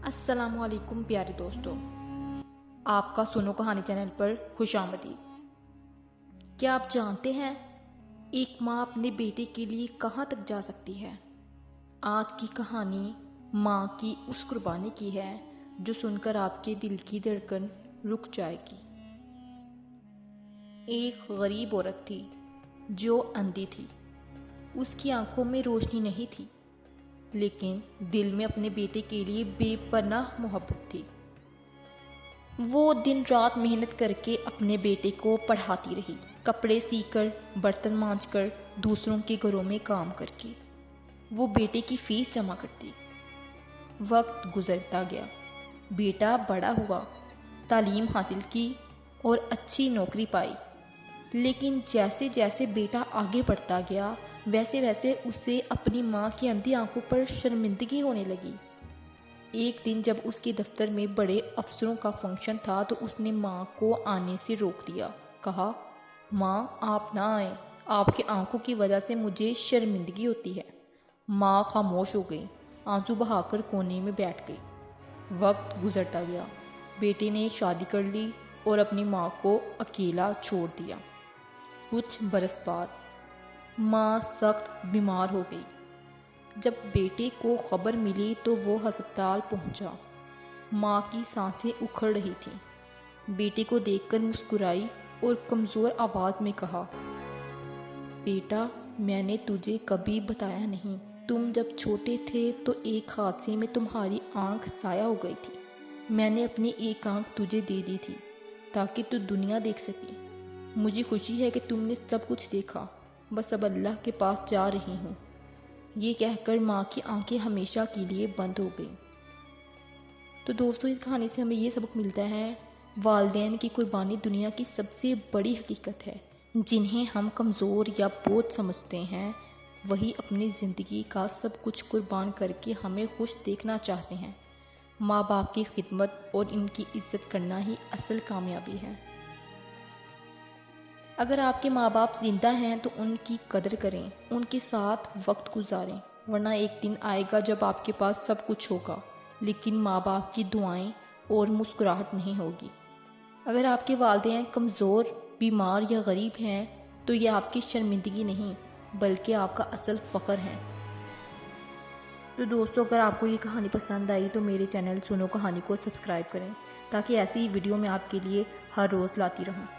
السلام علیکم پیارے دوستو، آپ کا سنو کہانی چینل پر خوش آمدید۔ کیا آپ جانتے ہیں ایک ماں اپنے بیٹے کے لیے کہاں تک جا سکتی ہے؟ آج کی کہانی ماں کی اس قربانی کی ہے جو سن کر آپ کے دل کی دھڑکن رک جائے گی۔ ایک غریب عورت تھی جو اندھی تھی۔ اس کی آنکھوں میں روشنی نہیں تھی، لیکن دل میں اپنے بیٹے کے لیے بے پناہ محبت تھی۔ وہ دن رات محنت کر کے اپنے بیٹے کو پڑھاتی رہی، کپڑے سی کر، برتن مانجھ کر، دوسروں کے گھروں میں کام کر کے وہ بیٹے کی فیس جمع کرتی۔ وقت گزرتا گیا، بیٹا بڑا ہوا، تعلیم حاصل کی اور اچھی نوکری پائی، لیکن جیسے جیسے بیٹا آگے بڑھتا گیا ویسے ویسے اسے اپنی ماں کی اندھی آنکھوں پر شرمندگی ہونے لگی۔ ایک دن جب اس کے دفتر میں بڑے افسروں کا فنکشن تھا تو اس نے ماں کو آنے سے روک دیا۔ کہا، ماں آپ نہ آئیں، آپ کی آنکھوں کی وجہ سے مجھے شرمندگی ہوتی ہے۔ ماں خاموش ہو گئی، آنسو بہا کر کونے میں بیٹھ گئی۔ وقت گزرتا گیا، بیٹے نے شادی کر لی اور اپنی ماں کو اکیلا چھوڑ دیا۔ کچھ برس بعد ماں سخت بیمار ہو گئی۔ جب بیٹے کو خبر ملی تو وہ ہسپتال پہنچا۔ ماں کی سانسیں اکھڑ رہی تھیں۔ بیٹے کو دیکھ کر مسکرائی اور کمزور آواز میں کہا، بیٹا میں نے تجھے کبھی بتایا نہیں، تم جب چھوٹے تھے تو ایک حادثے میں تمہاری آنکھ ضائع ہو گئی تھی۔ میں نے اپنی ایک آنکھ تجھے دے دی تھی تاکہ تو دنیا دیکھ سکے۔ مجھے خوشی ہے کہ تم نے سب کچھ دیکھا، بس اب اللہ کے پاس جا رہی ہوں۔ یہ کہہ کر ماں کی آنکھیں ہمیشہ کے لیے بند ہو گئیں۔ تو دوستو، اس کہانی سے ہمیں یہ سبق ملتا ہے، والدین کی قربانی دنیا کی سب سے بڑی حقیقت ہے۔ جنہیں ہم کمزور یا بوجھ سمجھتے ہیں وہی اپنی زندگی کا سب کچھ قربان کر کے ہمیں خوش دیکھنا چاہتے ہیں۔ ماں باپ کی خدمت اور ان کی عزت کرنا ہی اصل کامیابی ہے۔ اگر آپ کے ماں باپ زندہ ہیں تو ان کی قدر کریں، ان کے ساتھ وقت گزاریں، ورنہ ایک دن آئے گا جب آپ کے پاس سب کچھ ہوگا لیکن ماں باپ کی دعائیں اور مسکراہٹ نہیں ہوگی۔ اگر آپ کے والدین کمزور، بیمار یا غریب ہیں تو یہ آپ کی شرمندگی نہیں بلکہ آپ کا اصل فخر ہے۔ تو دوستو، اگر آپ کو یہ کہانی پسند آئی تو میرے چینل سنو کہانی کو سبسکرائب کریں تاکہ ایسی ہی ویڈیو میں آپ کے لیے ہر روز لاتی رہوں۔